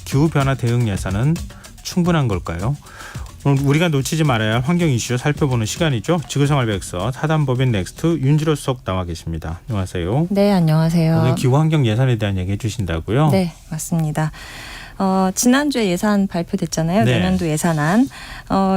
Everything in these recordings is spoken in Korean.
기후변화 대응 예산은 충분한 걸까요? 오늘 우리가 놓치지 말아야 할 환경 이슈 살펴보는 시간이죠. 지구생활백서 사단법인 넥스트 윤지로 수석 나와 계십니다. 안녕하세요. 네, 안녕하세요. 오늘 기후환경 예산에 대한 얘기 해주신다고요? 네, 맞습니다. 지난주에 예산 발표됐잖아요. 네. 내년도 예산안.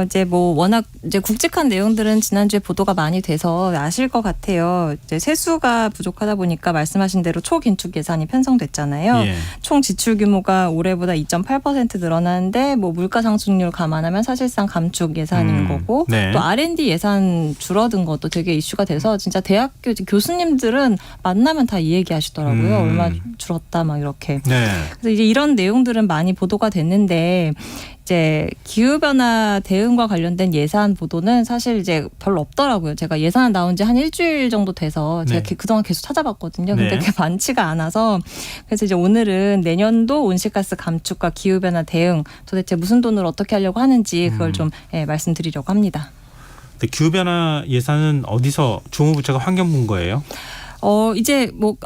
이제 뭐 워낙 이제 굵직한 내용들은 지난주에 보도가 많이 돼서 아실 것 같아요. 이제 세수가 부족하다 보니까 말씀하신 대로 초긴축 예산이 편성됐잖아요. 예. 총 지출 규모가 올해보다 2.8% 늘어나는데 뭐 물가 상승률 감안하면 사실상 감축 예산인 거고 네. 또 R&D 예산 줄어든 것도 되게 이슈가 돼서 진짜 대학교 교수님들은 만나면 다 이 얘기 하시더라고요. 얼마 줄었다 막 이렇게. 네. 그래서 이제 이런 내용들은 많이 보도가 됐는데 이제 기후변화 대응과 관련된 예산 보도는 사실 이제 별로 없더라고요. 제가 예산 나온 지 한 일주일 정도 돼서 제가 네. 그동안 계속 찾아봤거든요. 근데 네. 그게 많지가 않아서 그래서 이제 오늘은 내년도 온실가스 감축과 기후변화 대응 도대체 무슨 돈으로 어떻게 하려고 하는지 그걸 좀 말씀드리려고 합니다. 근데 기후변화 예산은 어디서 주무부처가 환경부인 거예요? 이제 뭐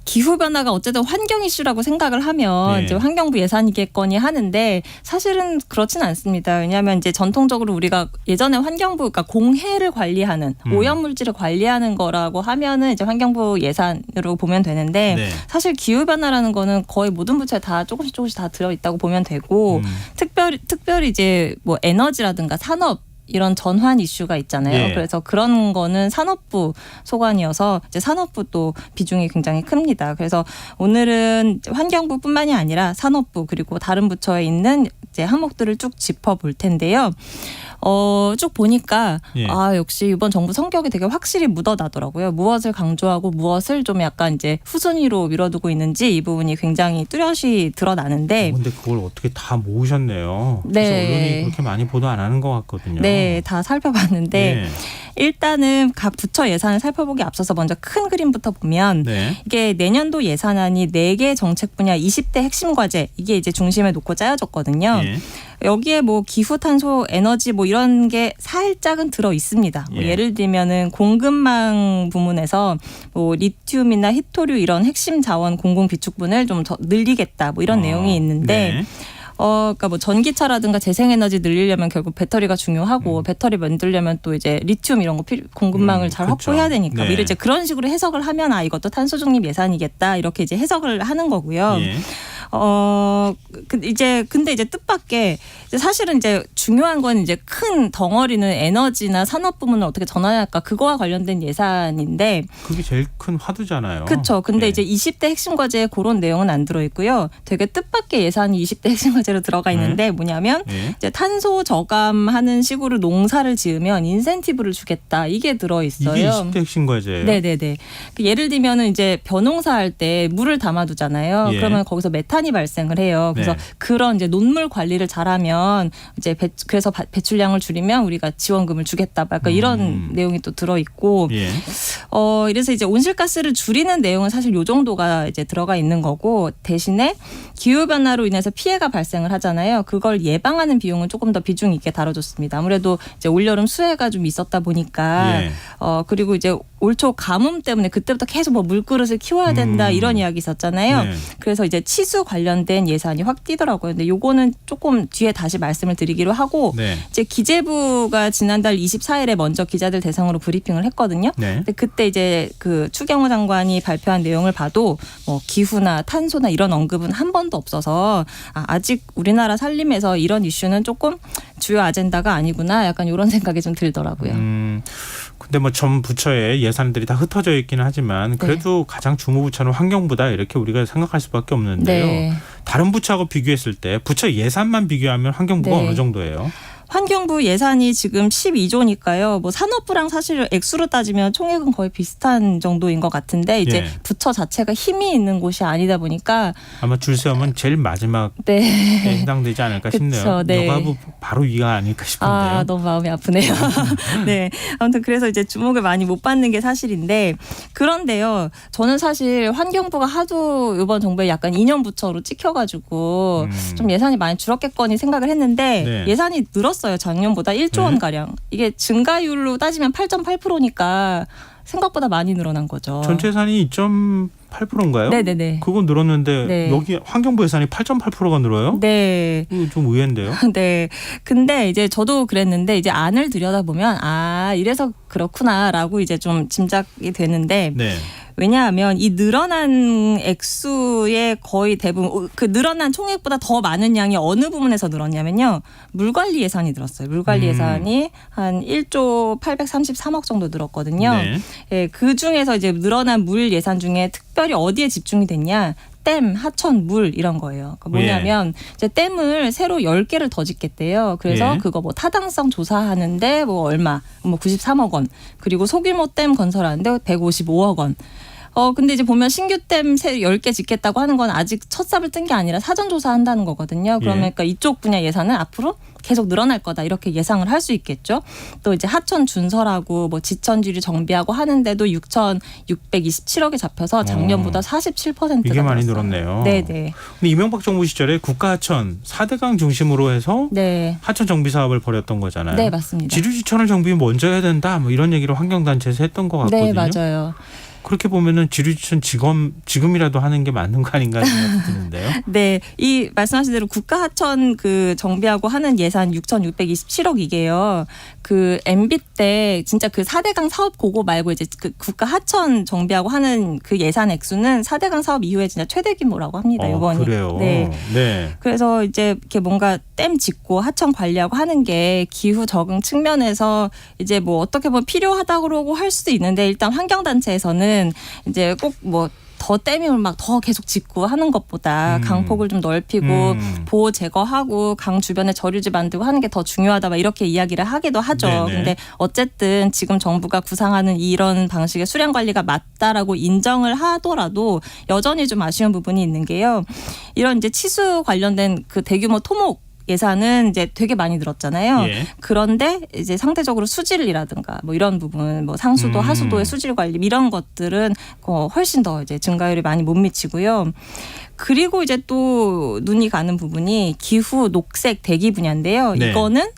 기후변화가 어쨌든 환경 이슈라고 생각을 하면 네. 이제 환경부 예산이겠거니 하는데 사실은 그렇진 않습니다. 왜냐하면 이제 전통적으로 우리가 예전에 환경부, 그러니까 공해를 관리하는 오염물질을 관리하는 거라고 하면은 이제 환경부 예산으로 보면 되는데 네. 사실 기후변화라는 거는 거의 모든 부처에 다 조금씩 다 들어있다고 보면 되고 특별히 이제 뭐 에너지라든가 산업 이런 전환 이슈가 있잖아요. 예. 그래서 그런 거는 산업부 소관이어서 이제 산업부 또 비중이 굉장히 큽니다. 그래서 오늘은 환경부뿐만이 아니라 산업부 그리고 다른 부처에 있는 이제 항목들을 쭉 짚어볼 텐데요. 쭉 보니까 예. 역시 이번 정부 성격이 되게 확실히 묻어나더라고요. 무엇을 강조하고 무엇을 좀 약간 이제 후순위로 밀어두고 있는지 이 부분이 굉장히 뚜렷이 드러나는데. 근데 그걸 어떻게 다 모으셨네요. 네. 그래서 언론이 그렇게 많이 보도 안 하는 것 같거든요. 네, 다 살펴봤는데 네. 일단은 각 부처 예산을 살펴보기 앞서서 먼저 큰 그림부터 보면 네. 이게 내년도 예산안이 4개 정책 분야 20대 핵심 과제 이게 이제 중심에 놓고 짜여졌거든요. 예. 여기에 뭐 기후, 탄소, 에너지 뭐 이런 게 살짝은 들어 있습니다. 뭐 예. 예를 들면은 공급망 부문에서 뭐 리튬이나 히토류 이런 핵심 자원 공공 비축분을 좀 더 늘리겠다 뭐 이런 내용이 있는데 네. 그러니까 뭐 전기차라든가 재생에너지 늘리려면 결국 배터리가 중요하고 배터리 만들려면 또 이제 리튬 이런 거 공급망을 잘 그렇죠. 확보해야 되니까 네. 이제 그런 식으로 해석을 하면 이것도 탄소 중립 예산이겠다 이렇게 이제 해석을 하는 거고요. 예. 근데 이제 뜻밖의 이제 사실은 이제 중요한 건 이제 큰 덩어리는 에너지나 산업 부문을 어떻게 전환할까 그거와 관련된 예산인데 그게 제일 큰 화두잖아요. 그렇죠. 근데 네. 이제 20대 핵심 과제에 그런 내용은 안 들어 있고요. 되게 뜻밖의 예산이 20대 핵심 과제로 들어가 있는데 뭐냐면 예. 이제 탄소 저감하는 식으로 농사를 지으면 인센티브를 주겠다. 이게 들어 있어요. 이게 20대 핵심 과제예요. 네네네. 예를 들면은 이제 벼농사 할 때 물을 담아두잖아요. 예. 그러면 거기서 메탄이 발생을 해요. 그래서 네. 그런 이제 논물 관리를 잘하면 이제 그래서 배출량을 줄이면 우리가 지원금을 주겠다. 약간 이런 내용이 또 들어 있고. 예. 이래서 이제 온실가스를 줄이는 내용은 사실 요 정도가 이제 들어가 있는 거고 대신에 기후 변화로 인해서 피해가 발생을 하잖아요. 그걸 예방하는 비용은 조금 더 비중 있게 다뤄줬습니다. 아무래도 이제 올여름 수해가 좀 있었다 보니까 예. 그리고 이제 올초 가뭄 때문에 그때부터 계속 뭐 물그릇을 키워야 된다 이런 이야기 있었잖아요. 네. 그래서 이제 치수 관련된 예산이 확 뛰더라고요. 근데 요거는 조금 뒤에 다시 말씀을 드리기로 하고 네. 이제 기재부가 지난달 24일에 먼저 기자들 대상으로 브리핑을 했거든요. 네. 근데 그때 이제 그 추경호 장관이 발표한 내용을 봐도 뭐 기후나 탄소나 이런 언급은 한 번도 없어서 아직 우리나라 살림에서 이런 이슈는 조금 주요 아젠다가 아니구나 약간 이런 생각이 좀 들더라고요. 근데 뭐 전 부처의 예산들이 다 흩어져 있기는 하지만 그래도 가장 주무부처는 환경부다 이렇게 우리가 생각할 수밖에 없는데요. 네. 다른 부처하고 비교했을 때 부처 예산만 비교하면 환경부가 네. 어느 정도예요? 환경부 예산이 지금 12조니까요. 뭐 산업부랑 사실 액수로 따지면 총액은 거의 비슷한 정도인 것 같은데 이제 예. 부처 자체가 힘이 있는 곳이 아니다 보니까 아마 줄 세우면 제일 마지막에 네. 해당되지 않을까 그쵸, 싶네요. 네. 여가부 바로 위가 아닐까 싶은데요. 너무 마음이 아프네요. 네. 아무튼 그래서 이제 주목을 많이 못 받는 게 사실인데 그런데요. 저는 사실 환경부가 하도 이번 정부에 약간 이념 부처로 찍혀가지고 좀 예산이 많이 줄었겠거니 생각을 했는데 네. 예산이 늘었어요. 작년보다 1조 원 가량. 이게 증가율로 따지면 8.8%니까 생각보다 많이 늘어난 거죠. 전체 예산이 8%인가요? 네네네. 그건 늘었는데 네. 여기 환경부 예산이 8.8%가 늘어요? 네. 이거 좀 의외인데요. 네. 근데 이제 저도 그랬는데 이제 안을 들여다보면 이래서 그렇구나라고 이제 좀 짐작이 되는데 네. 왜냐하면 이 늘어난 액수의 거의 대부분 그 늘어난 총액보다 더 많은 양이 어느 부분에서 늘었냐면요. 물관리 예산이 늘었어요. 물관리 예산이 한 1조 833억 정도 늘었거든요. 네. 예, 그 중에서 이제 늘어난 물 예산 중에 특별히 어디에 집중이 됐냐? 댐, 하천, 물 이런 거예요. 그러니까 뭐냐면 이제 댐을 새로 10개를 더 짓겠대요. 그래서 예. 그거 뭐 타당성 조사하는데 뭐 얼마, 뭐 93억 원. 그리고 소규모 댐 건설하는데 155억 원. 근데 이제 보면 신규 댐 10개 짓겠다고 하는 건 아직 첫 삽을 뜬 게 아니라 사전 조사한다는 거거든요. 그러니까 이쪽 분야 예산은 앞으로 계속 늘어날 거다 이렇게 예상을 할 수 있겠죠. 또 이제 하천 준설하고 뭐 지천지류 정비하고 하는데도 6,627억이 잡혀서 작년보다 47%가 이게 많이 늘었어요. 늘었네요. 네네. 근데 이명박 정부 시절에 국가하천 4대강 중심으로 해서 네. 하천 정비 사업을 벌였던 거잖아요. 네, 맞습니다. 지류지천을 정비 먼저 해야 된다. 뭐 이런 얘기를 환경단체에서 했던 것 같거든요. 네, 맞아요. 그렇게 보면은 지류지천 지금이라도 하는 게 맞는 거 아닌가 생각이 드는데요. 네, 이 말씀하신 대로 국가하천 그 정비하고 하는 예산 6,627억 이게요. 그 MB 때 진짜 그 4대강 사업 고고 말고 이제 그 국가하천 정비하고 하는 그 예산 액수는 4대강 사업 이후에 진짜 최대 규모라고 합니다. 이번이. 그래요. 네. 네. 그래서 이제 이렇게 뭔가 댐 짓고 하천 관리하고 하는 게 기후 적응 측면에서 이제 뭐 어떻게 보면 필요하다고 할 수도 있는데 일단 환경단체에서는 이제 꼭 뭐 더 댐을 막 더 계속 짓고 하는 것보다 강폭을 좀 넓히고 보호 제거하고 강 주변에 저류지 만들고 하는 게 더 중요하다 막 이렇게 이야기를 하기도 하죠. 네네. 근데 어쨌든 지금 정부가 구상하는 이런 방식의 수량 관리가 맞다라고 인정을 하더라도 여전히 좀 아쉬운 부분이 있는 게요. 이런 이제 치수 관련된 그 대규모 토목 예산은 이제 되게 많이 늘었잖아요. 예. 그런데 이제 상대적으로 수질이라든가 뭐 이런 부분, 뭐 상수도, 하수도의 수질 관리 이런 것들은 훨씬 더 이제 증가율이 많이 못 미치고요. 그리고 이제 또 눈이 가는 부분이 기후, 녹색, 대기 분야인데요. 네. 이거는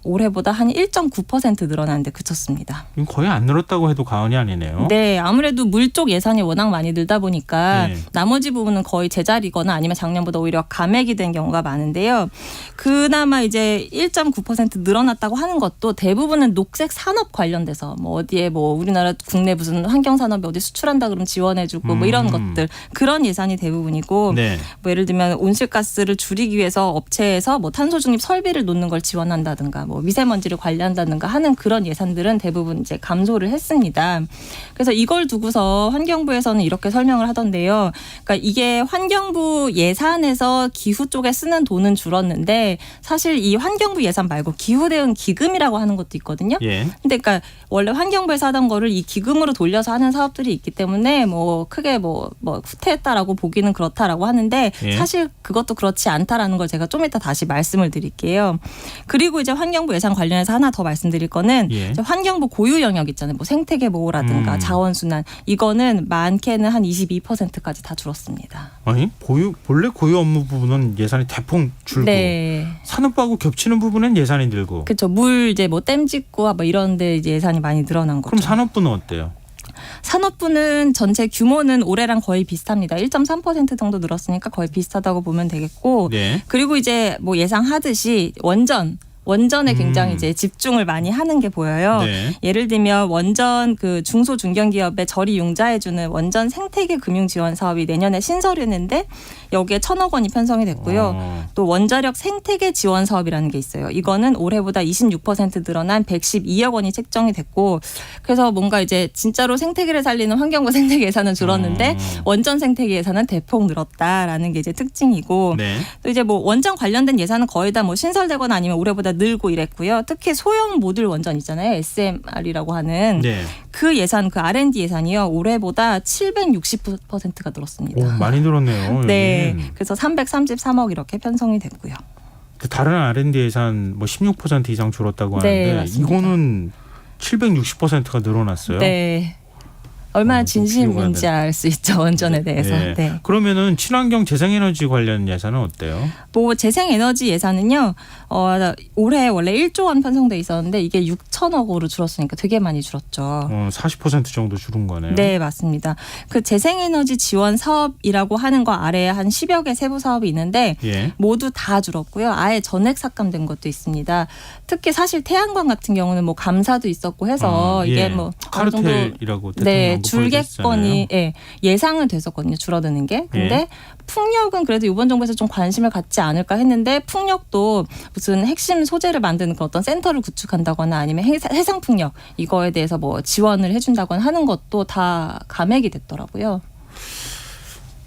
올해보다 한 1.9% 늘어나는데 그쳤습니다. 이건 거의 안 늘었다고 해도 과언이 아니네요. 네, 아무래도 물 쪽 예산이 워낙 많이 늘다 보니까 네. 나머지 부분은 거의 제자리거나 아니면 작년보다 오히려 감액이 된 경우가 많은데요. 그나마 이제 1.9% 늘어났다고 하는 것도 대부분은 녹색 산업 관련돼서 뭐 어디에 뭐 우리나라 국내 무슨 환경 산업에 어디 수출한다 그러면 지원해주고 뭐 이런 것들 그런 예산이 대부분이고 네. 뭐 예를 들면 온실가스를 줄이기 위해서 업체에서 뭐 탄소 중립 설비를 놓는 걸 지원한다든가 뭐 미세먼지를 관리한다든가 하는 그런 예산들은 대부분 이제 감소를 했습니다. 그래서 이걸 두고서 환경부에서는 이렇게 설명을 하던데요. 그러니까 이게 환경부 예산에서 기후 쪽에 쓰는 돈은 줄었는데 사실 이 환경부 예산 말고 기후 대응 기금이라고 하는 것도 있거든요. 예. 근데 그러니까 원래 환경부에서 하던 거를 이 기금으로 돌려서 하는 사업들이 있기 때문에 뭐 크게 뭐 후퇴했다라고 보기는 그렇다라고 하는데 예. 사실 그것도 그렇지 않다라는 걸 제가 좀 이따 다시 말씀을 드릴게요. 그리고 이제 환경부 예산 관련해서 하나 더 말씀드릴 거는 예. 이제 환경부 고유 영역 있잖아요. 뭐 생태계 보호라든가 자원순환 이거는 많게는 한 22%까지 다 줄었습니다. 아니 본래 고유 업무 부분은 예산이 대폭 줄고 네. 산업하고 겹치는 부분은 예산이 늘고. 그렇죠. 물 이제 뭐 댐 짓고 뭐 이런데 이제 예산이 많이 늘어난 거죠. 그럼 산업부는 어때요? 산업부는 전체 규모는 올해랑 거의 비슷합니다. 1.3% 정도 늘었으니까 거의 비슷하다고 보면 되겠고 네. 그리고 이제 뭐 예상하듯이 원전에 굉장히 이제 집중을 많이 하는 게 보여요. 네. 예를 들면 원전 그 중소 중견기업에 저리 융자해주는 원전 생태계 금융 지원 사업이 내년에 신설했는데 여기에 1,000억 원이 편성이 됐고요. 또 원자력 생태계 지원 사업이라는 게 있어요. 이거는 올해보다 26% 늘어난 112억 원이 책정이 됐고 그래서 뭔가 이제 진짜로 생태계를 살리는 환경부 생태계 예산은 줄었는데 원전 생태계 예산은 대폭 늘었다라는 게 이제 특징이고 네. 또 이제 뭐 원전 관련된 예산은 거의 다 뭐 신설되거나 아니면 올해보다 늘고 이랬고요. 특히 소형 모듈 원전 있잖아요. SMR이라고 하는 네. 그 예산, 그 R&D 예산이요. 올해보다 760%가 늘었습니다. 오, 많이 늘었네요. 네. 여긴. 그래서 333억 이렇게 편성이 됐고요. 다른 R&D 예산 뭐 16% 이상 줄었다고 네, 하는데 맞습니다. 이거는 760%가 늘어났어요. 네. 얼마나 좀 진심인지 비교가 알 수 있죠. 원전에 대해서. 예. 네. 그러면은 친환경 재생에너지 관련 예산은 어때요? 뭐 재생에너지 예산은요. 올해 원래 1조 원 편성돼 있었는데 이게 6천억으로 줄었으니까 되게 많이 줄었죠. 40% 정도 줄은 거네요. 네, 맞습니다. 그 재생에너지 지원 사업이라고 하는 거 아래에 한 10여 개 세부 사업이 있는데 예. 모두 다 줄었고요. 아예 전액 삭감된 것도 있습니다. 특히 사실 태양광 같은 경우는 뭐 감사도 있었고 해서 이게 뭐 어느 정도 카르텔이라고 네, 대통령 줄겠거니 예상은 됐었거든요. 줄어드는 게. 근데 풍력은 그래도 이번 정부에서 좀 관심을 갖지 않을까 했는데 풍력도 무슨 핵심 소재를 만드는 그 어떤 센터를 구축한다거나 아니면 해상 풍력 이거에 대해서 뭐 지원을 해준다거나 하는 것도 다 감액이 됐더라고요.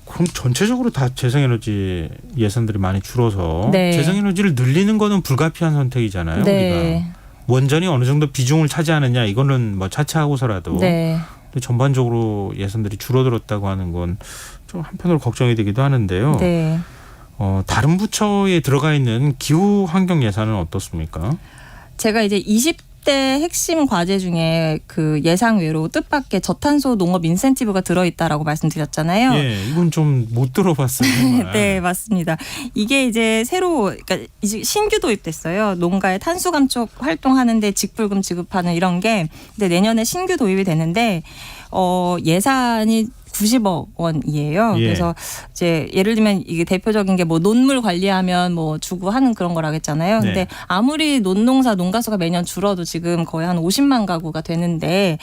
그럼 전체적으로 다 재생에너지 예산들이 많이 줄어서 네. 재생에너지를 늘리는 거는 불가피한 선택이잖아요. 네. 우리가 원전이 어느 정도 비중을 차지하느냐 이거는 뭐 차치하고서라도 네. 전반적으로 예산들이 줄어들었다고 하는 건 좀 한편으로 걱정이 되기도 하는데요. 네. 다른 부처에 들어가 있는 기후 환경 예산은 어떻습니까? 제가 이제 20대 핵심 과제 중에 그 예상 외로 뜻밖의 저탄소 농업 인센티브가 들어있다라고 말씀드렸잖아요. 예, 이건 좀 못 들어봤어요. 정말. 네, 맞습니다. 이게 이제 그러니까 이제 신규 도입됐어요. 농가에 탄소 감축 활동하는데 직불금 지급하는 이런 게 근데 내년에 신규 도입이 되는데 예산이 90억 원이에요. 예. 그래서 이제 예를 들면 이게 대표적인 게 뭐 논물 관리하면 뭐 주고 하는 그런 거라겠잖아요. 네. 근데 아무리 논농사 농가수가 매년 줄어도 지금 거의 한 50만 가구가 되는데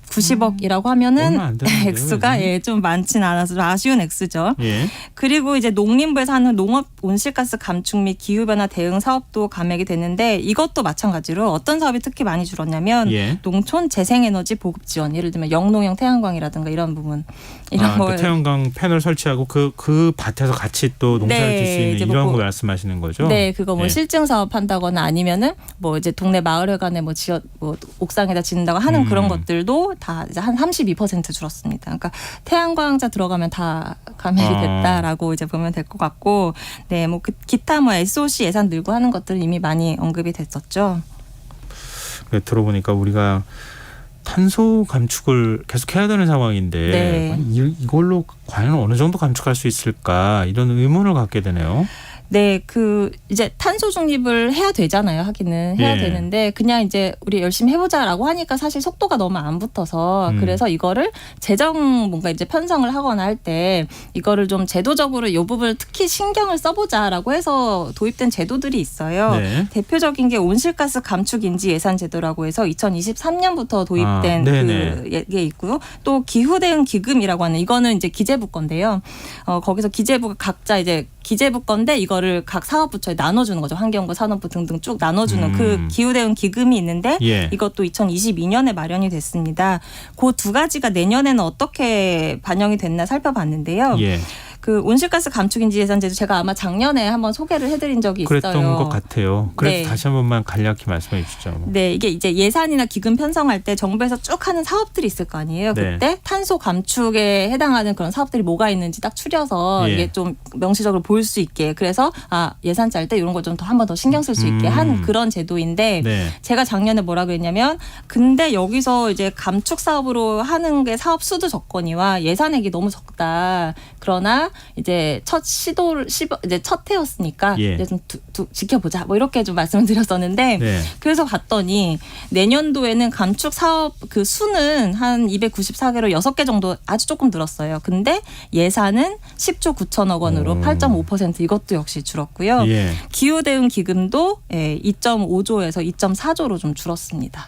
90억이라고 하면은 얼마 안 되는데요, 액수가 요즘? 좀 많진 않아서 좀 아쉬운 액수죠. 예. 그리고 이제 농림부에서 하는 농업 온실가스 감축 및 기후변화 대응 사업도 감액이 됐는데 이것도 마찬가지로 어떤 사업이 특히 많이 줄었냐면 예. 농촌 재생에너지 보급 지원 예를 들면 영농형 태양광이라든가 이런 부분 이런 그 태양광 패널 설치하고 그 밭에서 같이 또 농사를 네, 질 수 있는 이제 뭐 이런 거 말씀하시는 거죠? 네, 그거 뭐 예. 실증 사업 한다거나 아니면은 뭐 이제 동네 마을회관에 뭐 옥상에다 짓는다고 하는 그런 것들도 다 이제 한 32% 줄었습니다. 그러니까 태양광자 들어가면 다 감액이 됐다라고 이제 보면 될 것 같고, 네, 뭐 기타 뭐 SOC 예산 늘고 하는 것들은 이미 많이 언급이 됐었죠. 들어보니까 우리가 탄소 감축을 계속 해야 되는 상황인데 네. 이걸로 과연 어느 정도 감축할 수 있을까 이런 의문을 갖게 되네요. 네, 이제 탄소 중립을 해야 되잖아요. 하기는 해야 예. 되는데 그냥 이제 우리 열심히 해보자라고 하니까 사실 속도가 너무 안 붙어서 그래서 이거를 뭔가 이제 편성을 하거나 할 때 이거를 좀 제도적으로 이 부분을 특히 신경을 써보자라고 해서 도입된 제도들이 있어요. 네. 대표적인 게 온실가스 감축 인지 예산 제도라고 해서 2023년부터 도입된 게 있고요. 또 기후 대응 기금이라고 하는 이거는 이제 기재부 건데요. 거기서 기재부가 각자 이제 기재부 건데 이거를 각 사업부처에 나눠주는 거죠. 환경부, 산업부 등등 쭉 나눠주는 그 기후대응 기금이 있는데 이것도 2022년에 마련이 됐습니다. 그 두 가지가 내년에는 어떻게 반영이 됐나 살펴봤는데요. 예. 그 온실가스 감축인지 예산제도 제가 아마 작년에 한번 소개를 해드린 적이 있어요. 그랬던 것 같아요. 그래서 네. 다시 한 번만 간략히 말씀해 주시죠. 네, 이게 이제 예산이나 기금 편성할 때 정부에서 쭉 하는 사업들이 있을 거 아니에요. 네. 그때 탄소 감축에 해당하는 그런 사업들이 뭐가 있는지 딱 추려서 이게 좀 명시적으로 보일 수 있게 그래서 예산 짤 때 이런 걸 좀 더 한 번 더 신경 쓸 수 있게 한 그런 제도인데 네. 제가 작년에 뭐라 그랬냐면 근데 여기서 이제 감축 사업으로 하는 게 사업 수도 적거니와 예산액이 너무 적다. 그러나 이제 이제 첫 해였으니까 이제 좀 지켜보자. 뭐 이렇게 좀 말씀을 드렸었는데 그래서 봤더니 내년도에는 감축 사업 그 수는 한 294개로 6개 정도 아주 조금 늘었어요. 근데 예산은 10조 9천억 원으로 8.5% 이것도 역시 줄었고요. 기후 대응 기금도 2.5조에서 2.4조로 좀 줄었습니다.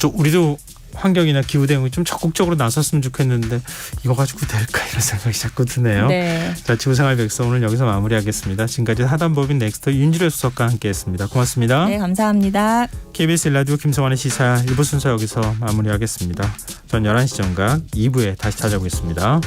좀 우리도 환경이나 기후 대응이 좀 적극적으로 나섰으면 좋겠는데 이거 가지고 될까 이런 생각이 자꾸 드네요. 네. 자, 지구생활 백서 오늘 여기서 마무리하겠습니다. 지금까지 하단법인 넥스트 윤지래 수석과 함께했습니다. 고맙습니다. 네, 감사합니다. KBS 라디오 김성환의 시사 1부 순서 여기서 마무리하겠습니다. 전 11시 정각 2부에 다시 찾아오겠습니다.